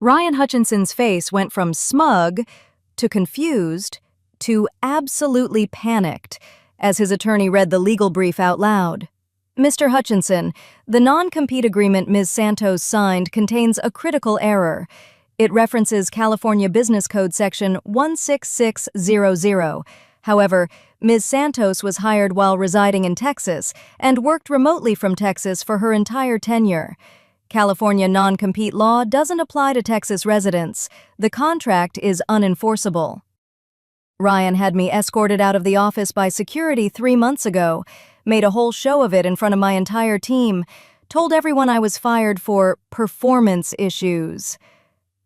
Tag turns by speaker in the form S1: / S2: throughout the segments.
S1: Ryan Hutchinson's face went from smug to confused to absolutely panicked as his attorney read the legal brief out loud. Mr. Hutchinson, the non-compete agreement Ms. Santos signed contains a critical error. It references California Business Code Section 16600. However, Ms. Santos was hired while residing in Texas and worked remotely from Texas for her entire tenure. California non-compete law doesn't apply to Texas residents. The contract is unenforceable. Ryan had me escorted out of the office by security 3 months ago, made a whole show of it in front of my entire team, told everyone I was fired for performance issues.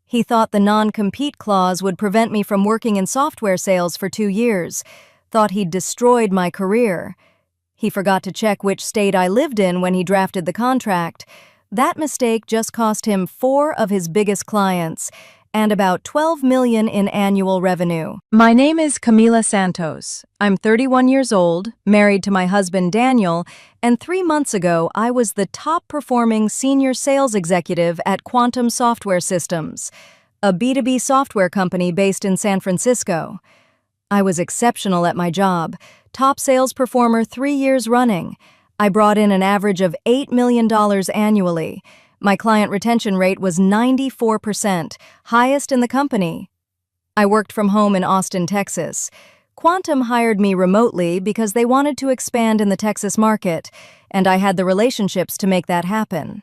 S1: He thought the non-compete clause would prevent me from working in software sales for 2 years, thought he'd destroyed my career. He forgot to check which state I lived in when he drafted the contract. That mistake just cost him 4 of his biggest clients and about $12 million in annual revenue. My name is Camila Santos. I'm 31 years old, married to my husband Daniel, and 3 months ago I was the top-performing senior sales executive at Quantum Software Systems, a B2B software company based in San Francisco. I was exceptional at my job, top sales performer 3 years running. I brought in an average of $8 million annually. My client retention rate was 94%, highest in the company. I worked from home in Austin, Texas. Quantum hired me remotely because they wanted to expand in the Texas market, and I had the relationships to make that happen.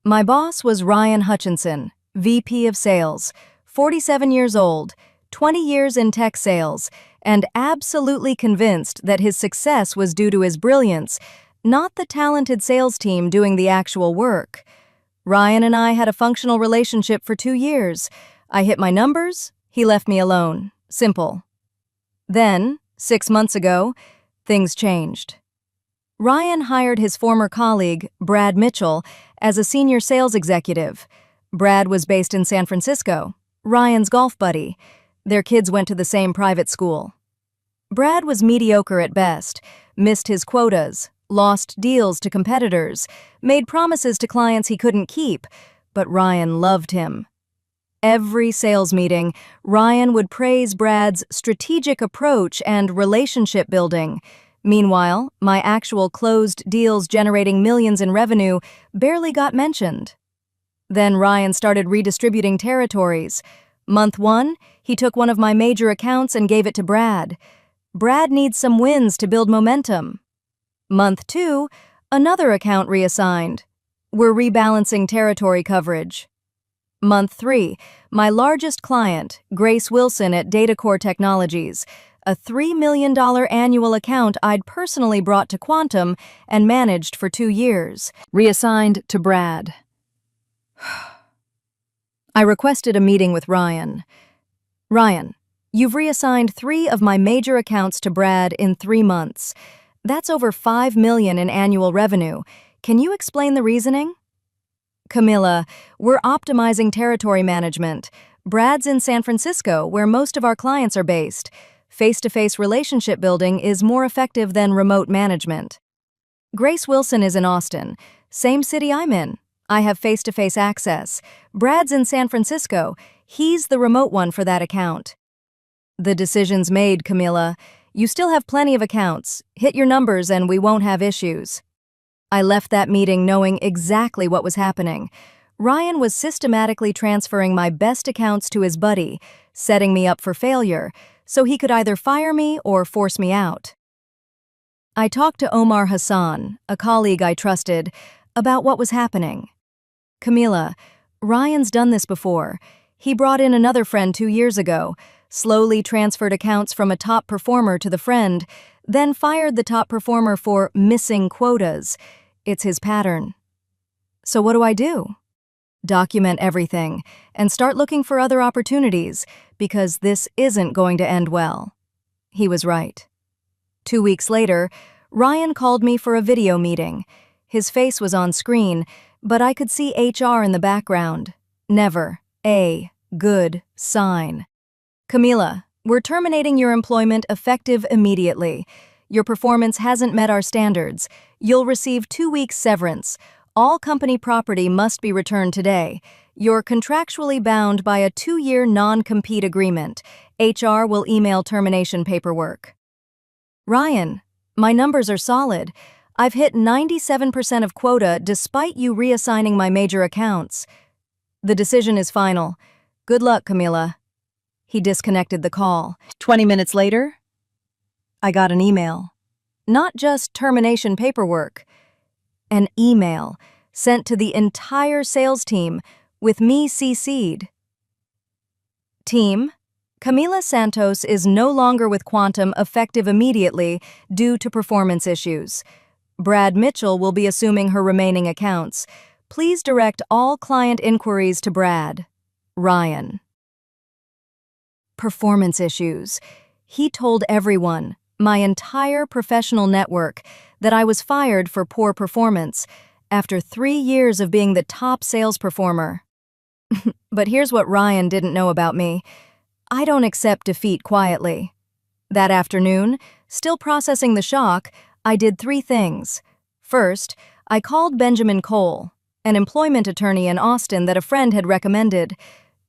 S1: My boss was Ryan Hutchinson, VP of Sales, 47 years old, 20 years in tech sales, and absolutely convinced that his success was due to his brilliance, not the talented sales team doing the actual work. Ryan and I had a functional relationship for 2 years. I hit my numbers, he left me alone. Simple. Then, 6 months ago, things changed. Ryan hired his former colleague, Brad Mitchell, as a senior sales executive. Brad was based in San Francisco, Ryan's golf buddy. Their kids went to the same private school. Brad was mediocre at best, missed his quotas, lost deals to competitors, made promises to clients he couldn't keep, but Ryan loved him. Every sales meeting, Ryan would praise Brad's strategic approach and relationship building. Meanwhile, my actual closed deals generating millions in revenue barely got mentioned. Then Ryan started redistributing territories. Month 1, he took one of my major accounts and gave it to Brad. Brad needs some wins to build momentum. Month 2, another account reassigned. We're rebalancing territory coverage. Month 3, my largest client, Grace Wilson at DataCore Technologies, a $3 million annual account I'd personally brought to Quantum and managed for 2 years, reassigned to Brad. I requested a meeting with Ryan. Ryan, you've reassigned 3 of my major accounts to Brad in 3 months. That's over $5 million in annual revenue. Can you explain the reasoning? Camila, we're optimizing territory management. Brad's in San Francisco, where most of our clients are based. Face-to-face relationship building is more effective than remote management. Grace Wilson is in Austin, same city I'm in. I have face-to-face access. Brad's in San Francisco. He's the remote one for that account. The decision's made, Camila. You still have plenty of accounts. Hit your numbers and we won't have issues. I left that meeting knowing exactly what was happening. Ryan was systematically transferring my best accounts to his buddy, setting me up for failure, so he could either fire me or force me out. I talked to Omar Hassan, a colleague I trusted, about what was happening. Camila, Ryan's done this before. He brought in another friend 2 years ago, slowly transferred accounts from a top performer to the friend, then fired the top performer for missing quotas. It's his pattern. So what do? Document everything and start looking for other opportunities, because this isn't going to end well. He was right. 2 weeks later, Ryan called me for a video meeting. His face was on screen, but I could see HR in the background. Never a good sign. Camila, we're terminating your employment effective immediately. Your performance hasn't met our standards. You'll receive 2 weeks severance. All company property must be returned today. You're contractually bound by a 2-year non-compete agreement. HR will email termination paperwork. Ryan, my numbers are solid. I've hit 97% of quota despite you reassigning my major accounts. The decision is final. Good luck, Camila. He disconnected the call. 20 minutes later, I got an email. Not just termination paperwork. An email sent to the entire sales team with me CC'd. Team, Camila Santos is no longer with Quantum effective immediately due to performance issues. Brad Mitchell will be assuming her remaining accounts. Please direct all client inquiries to Brad. Ryan. Performance issues. He told everyone, my entire professional network, that I was fired for poor performance after 3 years of being the top sales performer. But here's what Ryan didn't know about me. I don't accept defeat quietly. That afternoon, still processing the shock, I did 3 things. First, I called Benjamin Cole, an employment attorney in Austin that a friend had recommended.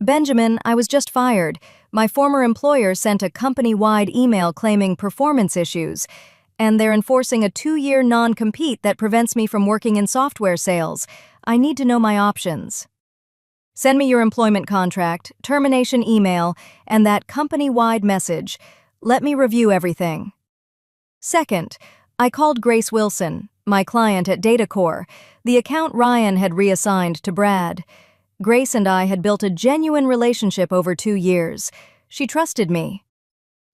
S1: Benjamin, I was just fired. My former employer sent a company-wide email claiming performance issues, and they're enforcing a 2-year non-compete that prevents me from working in software sales. I need to know my options. Send me your employment contract, termination email, and that company-wide message. Let me review everything. Second, I called Grace Wilson, my client at DataCore, the account Ryan had reassigned to Brad. Grace and I had built a genuine relationship over 2 years. She trusted me.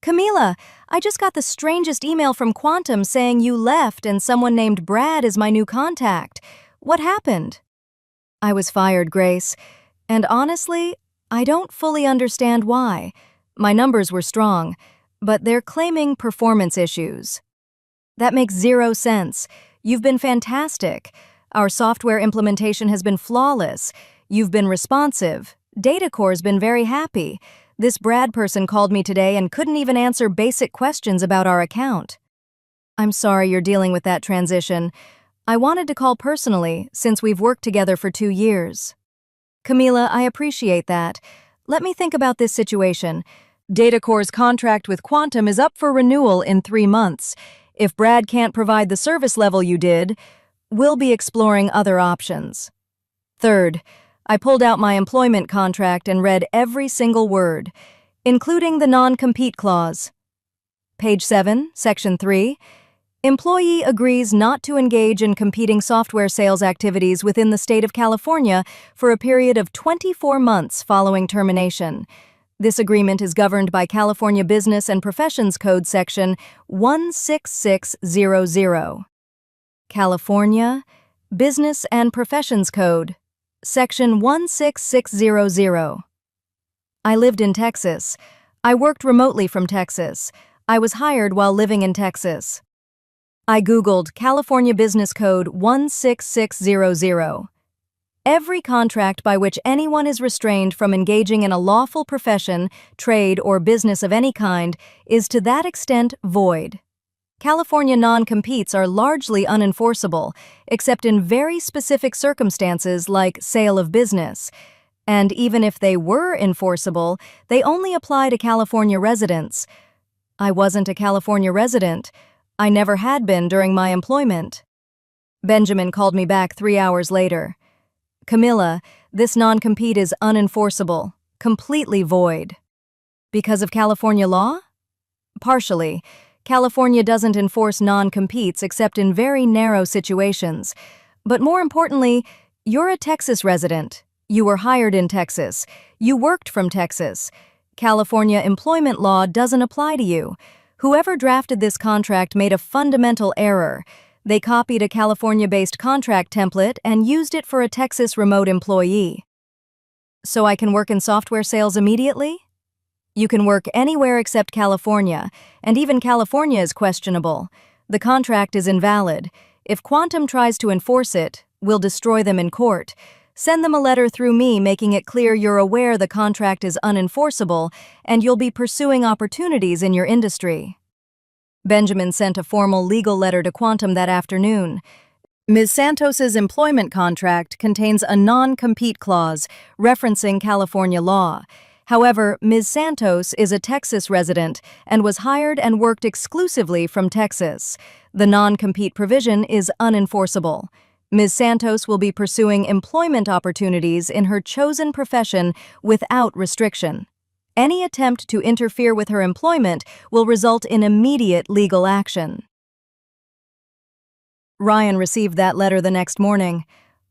S1: Camila, I just got the strangest email from Quantum saying you left and someone named Brad is my new contact. What happened? I was fired, Grace. And honestly, I don't fully understand why. My numbers were strong, but they're claiming performance issues. That makes 0 sense. You've been fantastic. Our software implementation has been flawless. You've been responsive. DataCore's been very happy. This Brad person called me today and couldn't even answer basic questions about our account. I'm sorry you're dealing with that transition. I wanted to call personally since we've worked together for 2 years. Camila, I appreciate that. Let me think about this situation. DataCore's contract with Quantum is up for renewal in 3 months. If Brad can't provide the service level you did, we'll be exploring other options. Third, I pulled out my employment contract and read every single word, including the non-compete clause. Page 7, Section 3. Employee agrees not to engage in competing software sales activities within the state of California for a period of 24 months following termination. This agreement is governed by California Business and Professions Code Section 16600. California Business and Professions Code, Section 16600. I lived in Texas. I worked remotely from Texas. I was hired while living in Texas. I Googled California Business Code 16600. Every contract by which anyone is restrained from engaging in a lawful profession, trade, or business of any kind is to that extent void. California non-competes are largely unenforceable, except in very specific circumstances like sale of business. And even if they were enforceable, they only apply to California residents. I wasn't a California resident. I never had been during my employment. Benjamin called me back 3 hours later. Camila, this non-compete is unenforceable, completely void. Because of California law? Partially. California doesn't enforce non-competes except in very narrow situations. But more importantly, you're a Texas resident. You were hired in Texas. You worked from Texas. California employment law doesn't apply to you. Whoever drafted this contract made a fundamental error. They copied a California-based contract template and used it for a Texas remote employee. So I can work in software sales immediately? You can work anywhere except California, and even California is questionable. The contract is invalid. If Quantum tries to enforce it, we'll destroy them in court. Send them a letter through me making it clear you're aware the contract is unenforceable and you'll be pursuing opportunities in your industry. Benjamin sent a formal legal letter to Quantum that afternoon. Ms. Santos's employment contract contains a non-compete clause referencing California law. However, Ms. Santos is a Texas resident and was hired and worked exclusively from Texas. The non-compete provision is unenforceable. Ms. Santos will be pursuing employment opportunities in her chosen profession without restriction. Any attempt to interfere with her employment will result in immediate legal action. Ryan received that letter the next morning.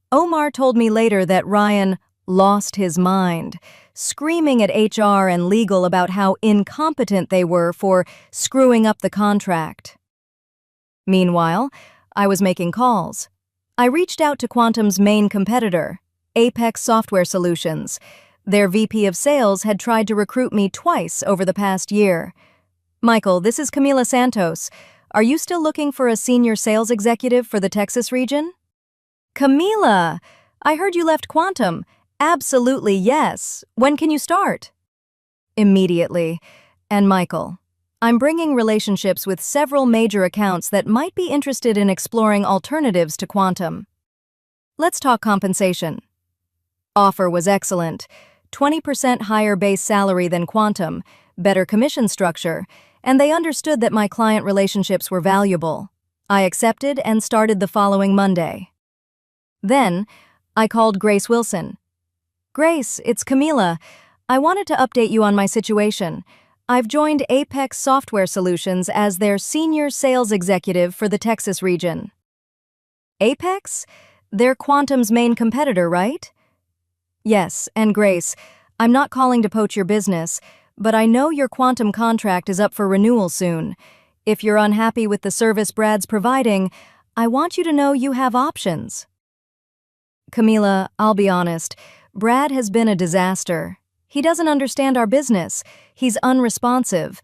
S1: Omar told me later that Ryan lost his mind, screaming at HR and legal about how incompetent they were for screwing up the contract. Meanwhile, I was making calls. I reached out to Quantum's main competitor, Apex Software Solutions. Their VP of Sales had tried to recruit me twice over the past year. Michael, this is Camila Santos. Are you still looking for a senior sales executive for the Texas region? Camila, I heard you left Quantum. Absolutely yes. When can you start? Immediately. And Michael, I'm bringing relationships with several major accounts that might be interested in exploring alternatives to Quantum. Let's talk compensation. Offer was excellent. 20% higher base salary than Quantum, better commission structure, and they understood that my client relationships were valuable. I accepted and started the following Monday. Then, I called Grace Wilson. Grace, it's Camila. I wanted to update you on my situation. I've joined Apex Software Solutions as their senior sales executive for the Texas region. Apex? They're Quantum's main competitor, right? Yes, and Grace, I'm not calling to poach your business, but I know your Quantum contract is up for renewal soon. If you're unhappy with the service Brad's providing, I want you to know you have options. Camila, I'll be honest, Brad has been a disaster. He doesn't understand our business. He's unresponsive.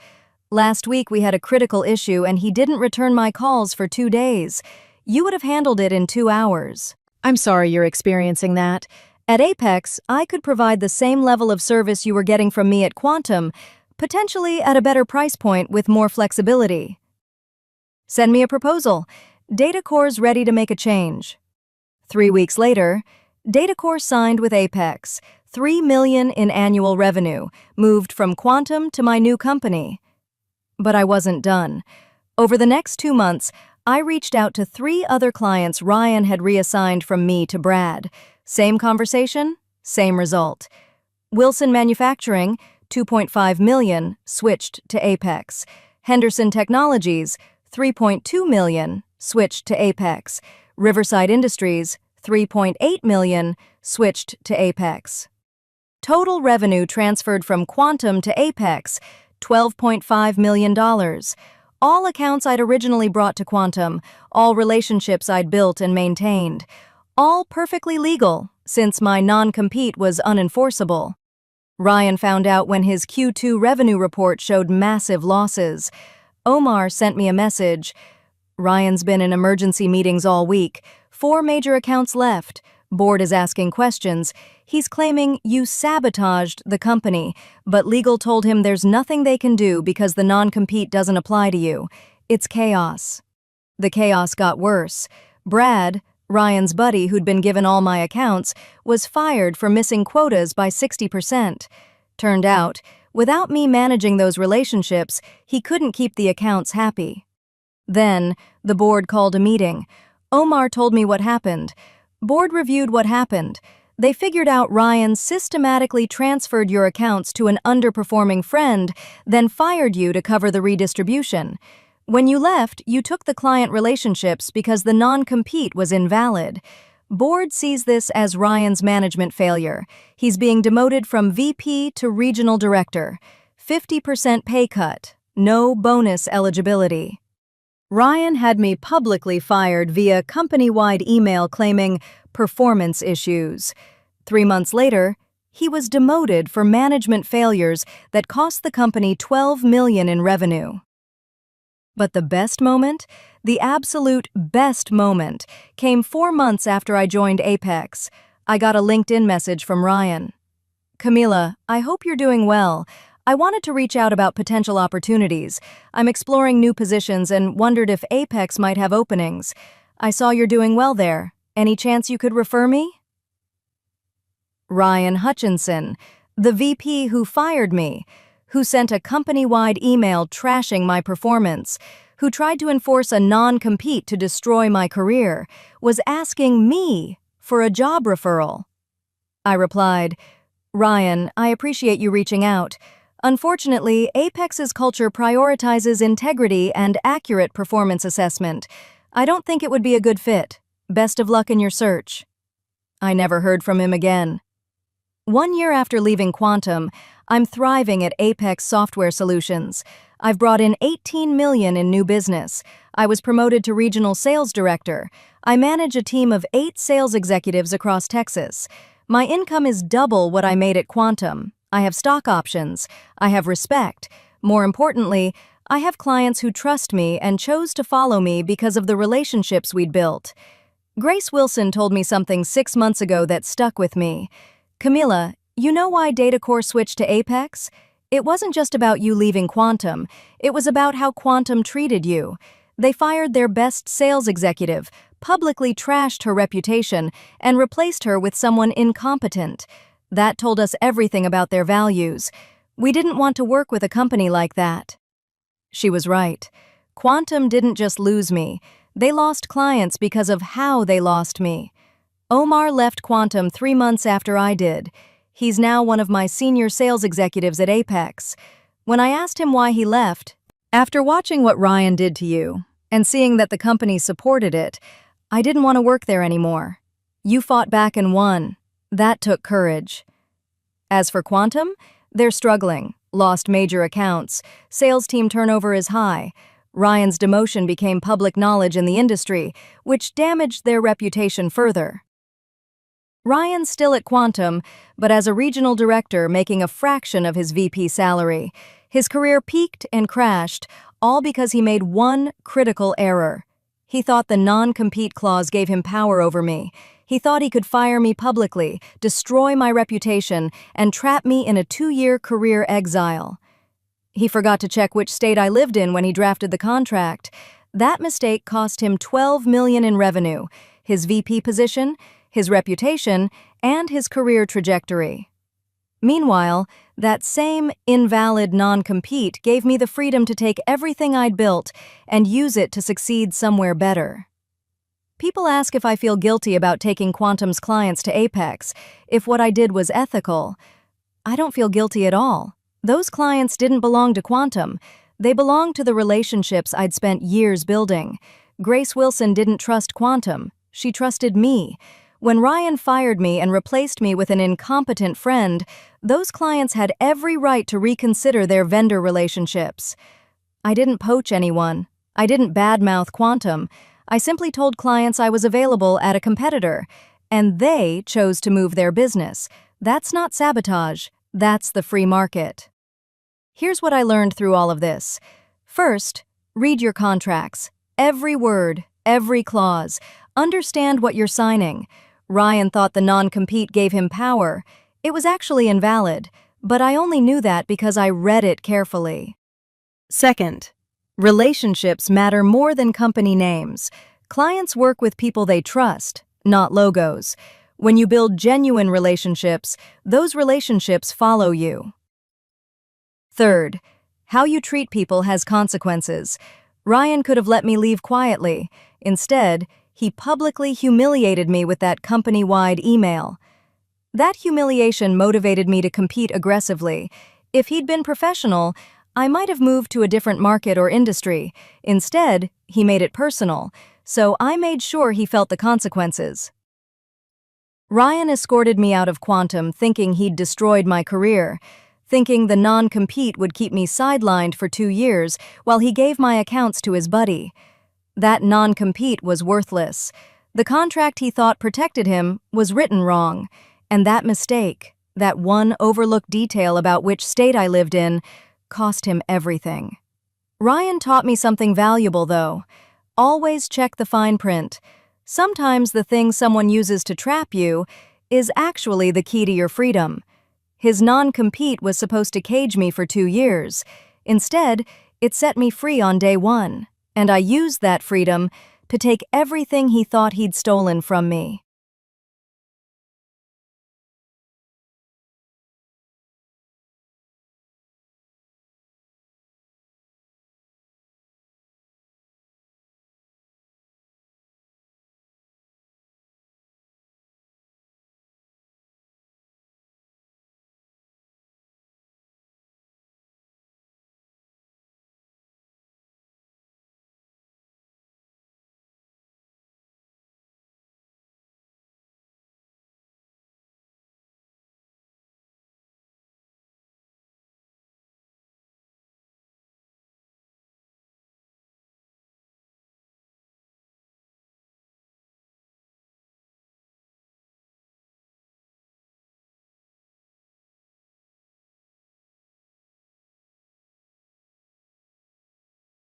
S1: Last week we had a critical issue and he didn't return my calls for 2 days. You would have handled it in 2 hours. I'm sorry you're experiencing that. At Apex, I could provide the same level of service you were getting from me at Quantum, potentially at a better price point with more flexibility. Send me a proposal. DataCore's ready to make a change. 3 weeks later, DataCore signed with Apex, $3 million in annual revenue, moved from Quantum to my new company. But I wasn't done. Over the next 2 months, I reached out to 3 other clients Ryan had reassigned from me to Brad. Same conversation, same result. Wilson Manufacturing, $2.5 million, switched to Apex. Henderson Technologies, $3.2 million, switched to Apex. Riverside Industries, $3.8 million, switched to Apex. Total revenue transferred from Quantum to Apex, $12.5 million. All accounts I'd originally brought to Quantum, all relationships I'd built and maintained. All perfectly legal, since my non-compete was unenforceable. Ryan found out when his Q2 revenue report showed massive losses. Omar sent me a message. Ryan's been in emergency meetings all week. 4 major accounts left. Board is asking questions. He's claiming you sabotaged the company, but legal told him there's nothing they can do because the non-compete doesn't apply to you. It's chaos. The chaos got worse. Brad, Ryan's buddy who'd been given all my accounts, was fired for missing quotas by 60%. Turned out, without me managing those relationships, he couldn't keep the accounts happy. Then, the board called a meeting. Omar told me what happened. Board reviewed what happened. They figured out Ryan systematically transferred your accounts to an underperforming friend, then fired you to cover the redistribution. When you left, you took the client relationships because the non-compete was invalid. Board sees this as Ryan's management failure. He's being demoted from VP to regional director. 50% pay cut. No bonus eligibility. Ryan had me publicly fired via company-wide email claiming performance issues. 3 months later, he was demoted for management failures that cost the company $12 million in revenue. But the best moment, the absolute best moment, came 4 months after I joined Apex. I got a LinkedIn message from Ryan. Camila, I hope you're doing well. I wanted to reach out about potential opportunities. I'm exploring new positions and wondered if Apex might have openings. I saw you're doing well there. Any chance you could refer me? Ryan Hutchinson, the VP who fired me, who sent a company-wide email trashing my performance, who tried to enforce a non-compete to destroy my career, was asking me for a job referral. I replied, "Ryan, I appreciate you reaching out. Unfortunately, Apex's culture prioritizes integrity and accurate performance assessment. I don't think it would be a good fit. Best of luck in your search." I never heard from him again. 1 year after leaving Quantum, I'm thriving at Apex Software Solutions. I've brought in $18 million in new business. I was promoted to regional sales director. I manage a team of 8 sales executives across Texas. My income is double what I made at Quantum. I have stock options. I have respect. More importantly, I have clients who trust me and chose to follow me because of the relationships we'd built. Grace Wilson told me something 6 months ago that stuck with me. "Camila, you know why DataCore switched to Apex? It wasn't just about you leaving Quantum. It was about how Quantum treated you. They fired their best sales executive, publicly trashed her reputation, and replaced her with someone incompetent. That told us everything about their values. We didn't want to work with a company like that." She was right. Quantum didn't just lose me. They lost clients because of how they lost me. Omar left Quantum 3 months after I did. He's now one of my senior sales executives at Apex. When I asked him why he left, "After watching what Ryan did to you, and seeing that the company supported it, I didn't want to work there anymore. You fought back and won. That took courage." As for Quantum, they're struggling, lost major accounts, sales team turnover is high. Ryan's demotion became public knowledge in the industry, which damaged their reputation further. Ryan's still at Quantum, but as a regional director making a fraction of his VP salary. His career peaked and crashed, all because he made one critical error. He thought the non-compete clause gave him power over me. He thought he could fire me publicly, destroy my reputation, and trap me in a 2-year career exile. He forgot to check which state I lived in when he drafted the contract. That mistake cost him $12 million in revenue, his VP position, his reputation, and his career trajectory. Meanwhile, that same invalid non-compete gave me the freedom to take everything I'd built and use it to succeed somewhere better. People ask if I feel guilty about taking Quantum's clients to Apex, if what I did was ethical. I don't feel guilty at all. Those clients didn't belong to Quantum. They belonged to the relationships I'd spent years building. Grace Wilson didn't trust Quantum. She trusted me. When Ryan fired me and replaced me with an incompetent friend, those clients had every right to reconsider their vendor relationships. I didn't poach anyone. I didn't badmouth Quantum. I simply told clients I was available at a competitor, and they chose to move their business. That's not sabotage. That's the free market. Here's what I learned through all of this. First, read your contracts. Every word, every clause. Understand what you're signing. Ryan thought the non-compete gave him power. It was actually invalid, but I only knew that because I read it carefully. Second, relationships matter more than company names. Clients work with people they trust, not logos. When you build genuine relationships, those relationships follow you. Third, how you treat people has consequences. Ryan could have let me leave quietly. Instead, he publicly humiliated me with that company-wide email. That humiliation motivated me to compete aggressively. If he'd been professional, I might have moved to a different market or industry. Instead, he made it personal, so I made sure he felt the consequences. Ryan escorted me out of Quantum thinking he'd destroyed my career, thinking the non-compete would keep me sidelined for 2 years while he gave my accounts to his buddy. That non-compete was worthless. The contract he thought protected him was written wrong, and that mistake, that one overlooked detail about which state I lived in, cost him everything. Ryan taught me something valuable, though. Always check the fine print. Sometimes the thing someone uses to trap you is actually the key to your freedom. His non-compete was supposed to cage me for 2 years. Instead, it set me free on day 1. And I used that freedom to take everything he thought he'd stolen from me.